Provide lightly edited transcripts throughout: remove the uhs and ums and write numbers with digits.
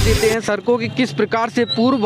देते हैं सर को कि किस प्रकार से पूर्व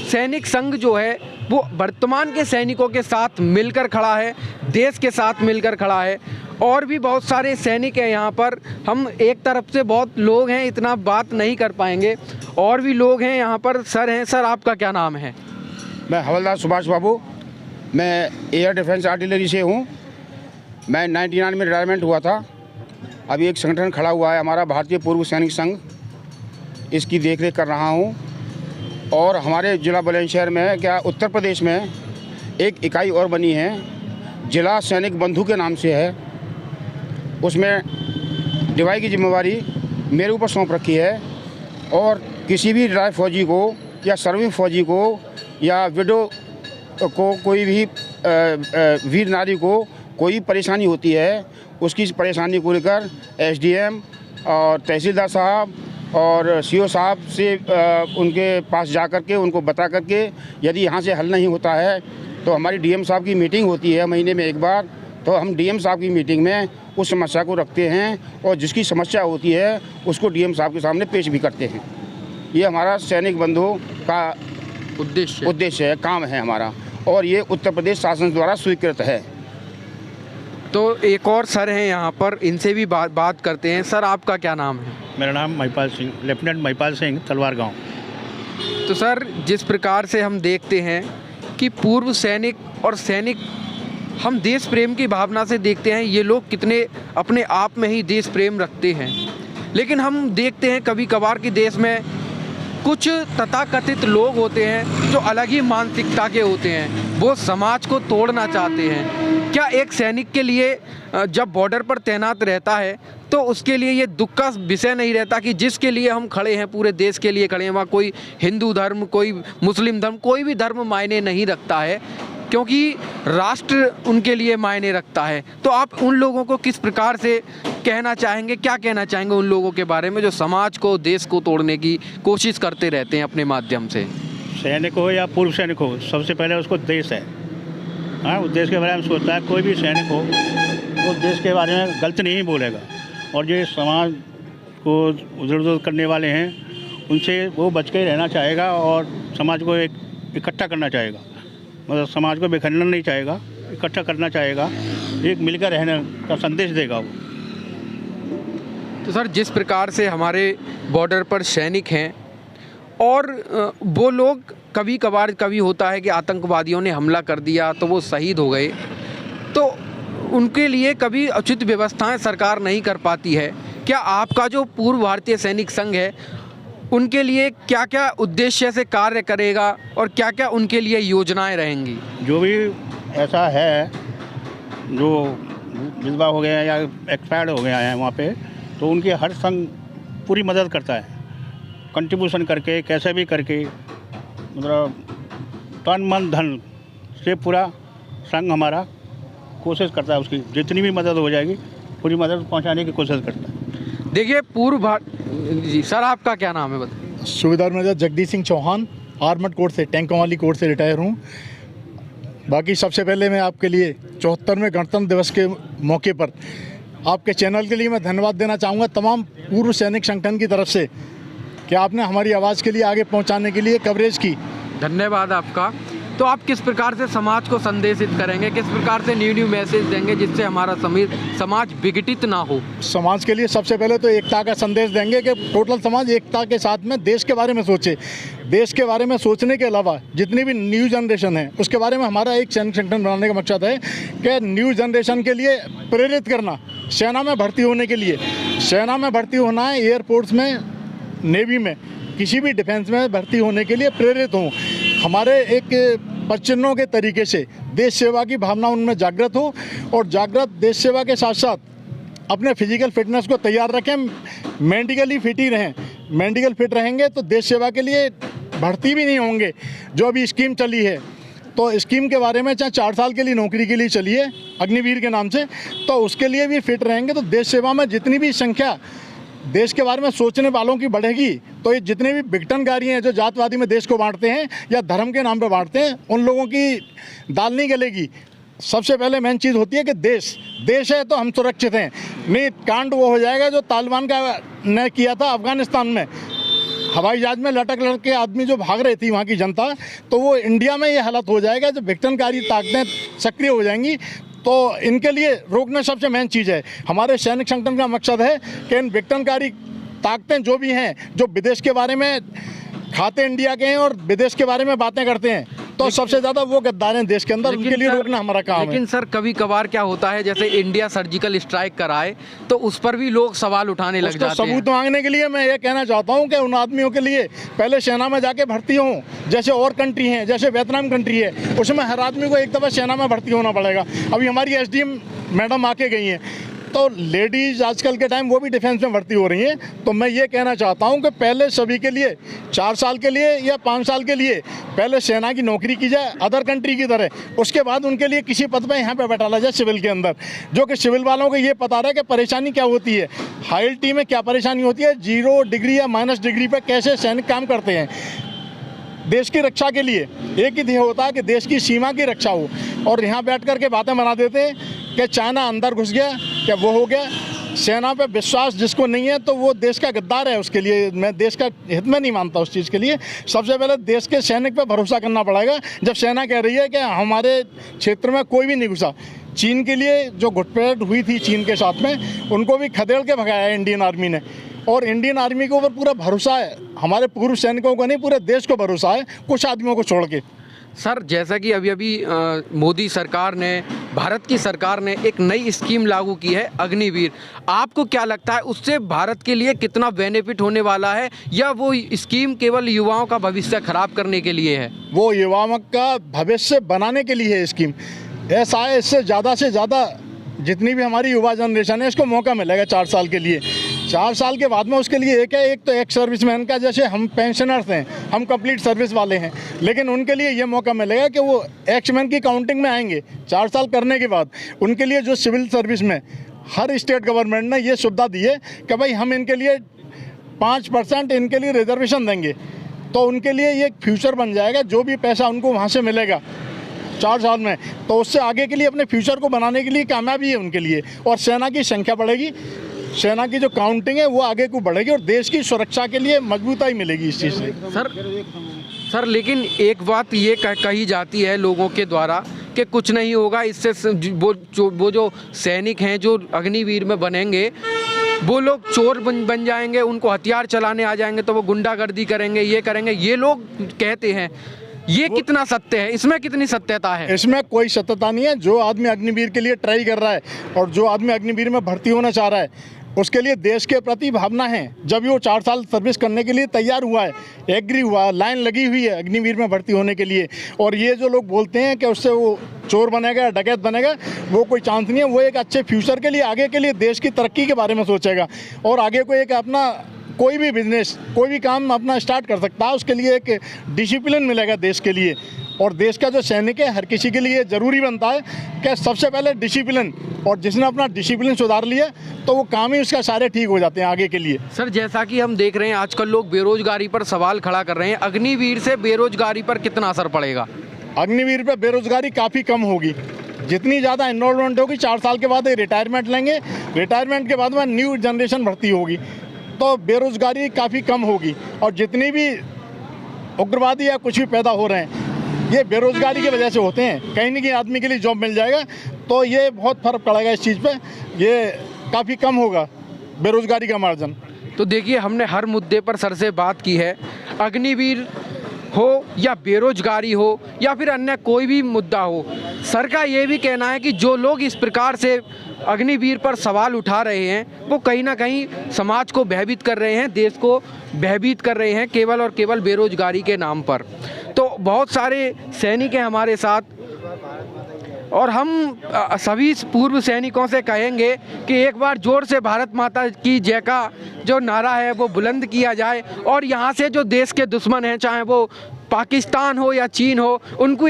सैनिक संघ जो है वो वर्तमान के सैनिकों के साथ मिलकर खड़ा है, देश के साथ मिलकर खड़ा है। और भी बहुत सारे सैनिक हैं यहाँ पर। हम एक तरफ से बहुत लोग हैं, इतना बात नहीं कर पाएंगे। और भी लोग हैं यहाँ पर। सर हैं, सर आपका क्या नाम है? मैं हवलदार सुभाष बाबू, मैं एयर डिफेंस आर्टिलरी से हूँ। मैं 99 में रिटायरमेंट हुआ था। अभी एक संगठन खड़ा हुआ है हमारा भारतीय पूर्व सैनिक संघ, इसकी देखरेख कर रहा हूँ। और हमारे जिला बुलंदशहर में क्या उत्तर प्रदेश में एक इकाई और बनी है, जिला सैनिक बंधु के नाम से है। उसमें डिवाई की जिम्मेवारी मेरे ऊपर सौंप रखी है। और किसी भी रिटायर्ड फौजी को या सर्विंग फौजी को या विडो को, कोई भी वीर नारी को कोई परेशानी होती है, उसकी परेशानी को लेकर एसडीएम और तहसीलदार साहब और सीओ साहब से उनके पास जा कर के उनको बता कर के यदि यहाँ से हल नहीं होता है तो हमारी डीएम साहब की मीटिंग होती है महीने में एक बार। तो हम डीएम साहब की मीटिंग में उस समस्या को रखते हैं और जिसकी समस्या होती है उसको डीएम साहब के सामने पेश भी करते हैं। ये हमारा सैनिक बंधु का उद्देश्य है, काम है हमारा, और ये उत्तर प्रदेश शासन द्वारा स्वीकृत है। तो एक और सर हैं यहाँ पर, इनसे भी बात करते हैं। सर आपका क्या नाम है? मेरा नाम महिपाल सिंह, लेफ्टिनेंट महिपाल सिंह, तलवार गांव। तो सर जिस प्रकार से हम देखते हैं कि पूर्व सैनिक और सैनिक, हम देश प्रेम की भावना से देखते हैं ये लोग कितने अपने आप में ही देश प्रेम रखते हैं। लेकिन हम देखते हैं कभी कभार कि देश में कुछ तथाकथित लोग होते हैं जो अलग ही मानसिकता के होते हैं, वो समाज को तोड़ना चाहते हैं। क्या एक सैनिक के लिए जब बॉर्डर पर तैनात रहता है तो उसके लिए ये दुख का विषय नहीं रहता कि जिसके लिए हम खड़े हैं, पूरे देश के लिए खड़े हैं, वहाँ कोई हिंदू धर्म, कोई मुस्लिम धर्म, कोई भी धर्म मायने नहीं रखता है, क्योंकि राष्ट्र उनके लिए मायने रखता है। तो आप उन लोगों को किस प्रकार से कहना चाहेंगे, क्या कहना चाहेंगे उन लोगों के बारे में जो समाज को, देश को तोड़ने की कोशिश करते रहते हैं अपने माध्यम से? सैनिक हो या पूर्व सैनिक हो, सबसे पहले उसको देश है। हाँ, उस देश के बारे में सोचता है। कोई भी सैनिक हो वो देश के बारे में गलत नहीं बोलेगा। और जो समाज को उधर उधर करने वाले हैं उनसे वो बच के रहना चाहेगा और समाज को एक इकट्ठा करना चाहेगा। मतलब समाज को बिखरना नहीं चाहेगा, इकट्ठा करना चाहेगा, एक मिलकर रहने का संदेश देगा वो। तो सर जिस प्रकार से हमारे बॉर्डर पर सैनिक हैं और वो लोग कभी होता है कि आतंकवादियों ने हमला कर दिया तो वो शहीद हो गए, तो उनके लिए कभी उचित व्यवस्थाएं सरकार नहीं कर पाती है। क्या आपका जो पूर्व भारतीय सैनिक संघ है उनके लिए क्या क्या उद्देश्य से कार्य करेगा और क्या क्या उनके लिए योजनाएं रहेंगी? जो भी ऐसा है जो विधवा हो गया या एक्सपायर्ड हो गया है वहाँ पे, तो उनकी हर संघ पूरी मदद करता है, कंट्रीब्यूशन करके, कैसे भी करके, मतलब तन मन धन से पूरा संघ हमारा कोशिश करता है, उसकी जितनी भी मदद हो जाएगी पूरी मदद पहुंचाने की कोशिश करता है। देखिए जी सर आपका क्या नाम है बताइए? सूबेदार major Jagdish Singh Chauhan, armoured corps से, टैंकों वाली कोर से रिटायर हूँ। बाकी सबसे पहले मैं आपके लिए 74वें गणतंत्र दिवस के मौके पर आपके चैनल के लिए मैं धन्यवाद देना चाहूँगा तमाम पूर्व सैनिक संगठन की तरफ से कि आपने हमारी आवाज़ के लिए आगे पहुँचाने के लिए कवरेज की। धन्यवाद आपका। तो आप किस प्रकार से समाज को संदेशित करेंगे, किस प्रकार से न्यू मैसेज देंगे जिससे हमारा समाज विघटित ना हो? समाज के लिए सबसे पहले तो एकता का संदेश देंगे कि टोटल समाज एकता के साथ में देश के बारे में सोचे। देश के बारे में सोचने के अलावा जितनी भी न्यू जनरेशन है उसके बारे में हमारा एक सैनिक संगठन बनाने का मकसद है कि न्यू जनरेशन के लिए प्रेरित करना, सेना में भर्ती होने के लिए। सेना में भर्ती होना है, एयरफोर्स में, नेवी में, किसी भी डिफेंस में भर्ती होने के लिए प्रेरित हों। हमारे एक बच्चों के तरीके से देश सेवा की भावना उनमें जागृत हो और जागृत देश सेवा के साथ साथ अपने फिजिकल फिटनेस को तैयार रखें, मेंटली फिट ही रहें। मेंटल फिट रहेंगे तो देश सेवा के लिए भर्ती भी नहीं होंगे। जो अभी स्कीम चली है तो स्कीम के बारे में चाहे 4 साल के लिए नौकरी के लिए चलिए अग्निवीर के नाम से, तो उसके लिए भी फिट रहेंगे तो देश सेवा में जितनी भी संख्या देश के बारे में सोचने वालों की बढ़ेगी। तो ये जितने भी विघटनकारी हैं जो जातवादी में देश को बांटते हैं या धर्म के नाम पर बांटते हैं, उन लोगों की दाल नहीं गलेगी। सबसे पहले मेन चीज़ होती है कि देश है तो हम सुरक्षित हैं। नहीं कांड वो हो जाएगा जो तालिबान का ने किया था अफगानिस्तान में, हवाई जहाज में लटक के आदमी जो भाग रही थी वहाँ की जनता, तो वो इंडिया में ये हालत हो जाएगा जब विघटनकारी ताकतें सक्रिय हो जाएंगी। तो इनके लिए रोकना सबसे मेन चीज़ है। हमारे सैनिक संगठन का मकसद है कि इन विघटनकारी ताकतें जो भी हैं, जो विदेश के बारे में खाते इंडिया के हैं और विदेश के बारे में बातें करते हैं, तो सबसे ज़्यादा वो गद्दार हैं देश के अंदर, उनके लिए रोकना हमारा काम है। लेकिन सर कभी कभार क्या होता है, जैसे इंडिया सर्जिकल स्ट्राइक कराए तो उस पर भी लोग सवाल उठाने लग जाते हैं। सबूत मांगने के लिए मैं ये कहना चाहता हूँ कि उन आदमियों के लिए पहले सेना में जाके भर्ती हों, जैसे और कंट्री हैं, जैसे वियतनाम कंट्री है, उसमें हर आदमी को एक दफ़ा सेना में भर्ती होना पड़ेगा। अभी हमारी SDM मैडम आके गई हैं, तो लेडीज़ आजकल के टाइम वो भी डिफेंस में भर्ती हो रही हैं। तो मैं ये कहना चाहता हूं कि पहले सभी के लिए 4 साल के लिए या 5 साल के लिए पहले सेना की नौकरी की जाए अदर कंट्री की तरह, उसके बाद उनके लिए किसी पद पे यहाँ पे बैठाला जाए सिविल के अंदर, जो कि सिविल वालों को ये पता रहे कि परेशानी क्या होती है, हाई में क्या परेशानी होती है, 0 डिग्री या -डिग्री पर कैसे सैनिक काम करते हैं। देश की रक्षा के लिए एक ही ध्येय होता है कि देश की सीमा की रक्षा हो, और यहाँ बैठ कर के बातें बना देते हैं कि चाइना अंदर घुस गया, क्या वो हो गया। सेना पे विश्वास जिसको नहीं है तो वो देश का गद्दार है। उसके लिए मैं देश का हित में नहीं मानता उस चीज़ के लिए। सबसे पहले देश के सैनिक पे भरोसा करना पड़ेगा। जब सेना कह रही है कि हमारे क्षेत्र में कोई भी नहीं घुसा, चीन के लिए जो घुटपैठ हुई थी चीन के साथ में, उनको भी खदेड़ के भगाया है इंडियन आर्मी ने, और इंडियन आर्मी के ऊपर पूरा भरोसा है। हमारे पूर्व सैनिकों को नहीं, पूरे देश को भरोसा है, कुछ आदमियों को छोड़ के। सर जैसा कि अभी मोदी सरकार ने, भारत की सरकार ने एक नई स्कीम लागू की है अग्निवीर, आपको क्या लगता है उससे भारत के लिए कितना बेनिफिट होने वाला है, या वो स्कीम केवल युवाओं का भविष्य खराब करने के लिए है? वो युवाओं का भविष्य बनाने के लिए है स्कीम। ऐसा है, इससे ज़्यादा से ज़्यादा जितनी भी हमारी युवा जनरेशन है इसको मौका मिलेगा 4 साल के लिए। 4 साल के बाद में उसके लिए एक है, एक तो एक सर्विसमैन का, जैसे हम पेंशनर्स हैं, हम कंप्लीट सर्विस वाले हैं, लेकिन उनके लिए ये मौका मिलेगा कि वो एक्समैन की काउंटिंग में आएंगे 4 साल करने के बाद। उनके लिए जो सिविल सर्विस में हर स्टेट गवर्नमेंट ने ये सुविधा दी है कि भाई हम इनके लिए 5% इनके लिए रिजर्वेशन देंगे, तो उनके लिए ये फ्यूचर बन जाएगा। जो भी पैसा उनको वहाँ से मिलेगा 4 साल में, तो उससे आगे के लिए अपने फ्यूचर को बनाने के लिए कामयाबी है उनके लिए। और सेना की संख्या बढ़ेगी, सेना की जो काउंटिंग है वो आगे को बढ़ेगी, और देश की सुरक्षा के लिए मजबूताई मिलेगी इस चीज़ से। सर लेकिन एक बात ये कही जाती है लोगों के द्वारा कि कुछ नहीं होगा इससे, वो जो सैनिक हैं जो अग्निवीर में बनेंगे वो लोग चोर बन जाएंगे, उनको हथियार चलाने आ जाएंगे तो वो गुंडागर्दी करेंगे, ये करेंगे, ये लोग कहते हैं। ये कितना सत्य है, इसमें कितनी सत्यता है? इसमें कोई सत्यता नहीं है। जो आदमी अग्निवीर के लिए ट्राई कर रहा है और जो आदमी अग्निवीर में भर्ती होना चाह रहा है, उसके लिए देश के प्रति भावना है। जब वो 4 साल सर्विस करने के लिए तैयार हुआ है, एग्री हुआ, लाइन लगी हुई है अग्निवीर में भर्ती होने के लिए, और ये जो लोग बोलते हैं कि उससे वो चोर बनेगा, डकैत बनेगा, वो कोई चांस नहीं है। वो एक अच्छे फ्यूचर के लिए, आगे के लिए, देश की तरक्की के बारे में सोचेगा, और आगे को एक अपना कोई भी बिजनेस, कोई भी काम अपना स्टार्ट कर सकता है। उसके लिए एक डिसिप्लिन मिलेगा देश के लिए। और देश का जो सैनिक है हर किसी के लिए ज़रूरी बनता है कि सबसे पहले डिसिप्लिन, और जिसने अपना डिसिप्लिन सुधार लिया तो वो काम ही उसका सारे ठीक हो जाते हैं आगे के लिए। सर जैसा कि हम देख रहे हैं आजकल लोग बेरोजगारी पर सवाल खड़ा कर रहे हैं, अग्निवीर से बेरोजगारी पर कितना असर पड़ेगा? अग्निवीर पे बेरोजगारी काफ़ी कम होगी। जितनी ज़्यादा एनरोलमेंट होगी, 4 साल के बाद रिटायरमेंट लेंगे, रिटायरमेंट के बाद में न्यू जनरेशन भर्ती होगी, तो बेरोजगारी काफ़ी कम होगी। और जितनी भी उग्रवादी या कुछ भी पैदा हो रहे हैं ये बेरोजगारी की वजह से होते हैं। कहीं ना कहीं आदमी के लिए जॉब मिल जाएगा तो ये बहुत फ़र्क पड़ेगा इस चीज़ पे, ये काफ़ी कम होगा बेरोजगारी का मार्जिन। तो देखिए हमने हर मुद्दे पर सर से बात की है, अग्निवीर हो या बेरोजगारी हो या फिर अन्य कोई भी मुद्दा हो, सर का ये भी कहना है कि जो लोग इस प्रकार से अग्निवीर पर सवाल उठा रहे हैं वो कहीं ना कहीं समाज को भयभीत कर रहे हैं, देश को भयभीत कर रहे हैं, केवल और केवल बेरोजगारी के नाम पर। तो बहुत सारे सैनिक हैं हमारे साथ, और हम सभी पूर्व सैनिकों से कहेंगे कि एक बार जोर से भारत माता की जय का जो नारा है वो बुलंद किया जाए, और यहाँ से जो देश के दुश्मन हैं, चाहे वो पाकिस्तान हो या चीन हो, उनको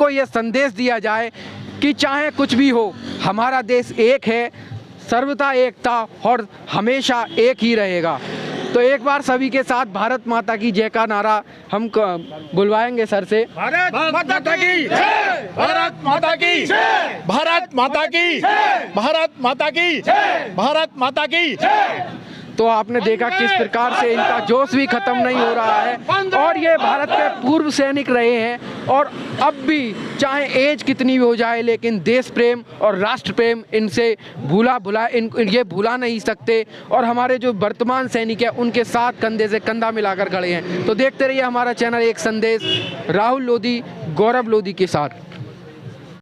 ये संदेश दिया जाए कि चाहे कुछ भी हो, हमारा देश एक है, सर्वथा एकता और हमेशा एक ही रहेगा। तो एक बार सभी के साथ भारत माता की जय का नारा हम बुलवाएंगे सर से। भारत माता की जय, भारत माता की जय, भारत माता की जय, भारत माता की जय, भारत माता की जय। तो आपने देखा किस प्रकार से इनका जोश भी खत्म नहीं हो रहा है, और ये भारत के पूर्व सैनिक रहे हैं, और अब भी चाहे एज कितनी भी हो जाए लेकिन देश प्रेम और राष्ट्र प्रेम इनसे ये भुला नहीं सकते, और हमारे जो वर्तमान सैनिक हैं उनके साथ कंधे से कंधा मिलाकर खड़े हैं। तो देखते रहिए हमारा चैनल एक संदेश, राहुल लोधी, गौरव लोधी के साथ।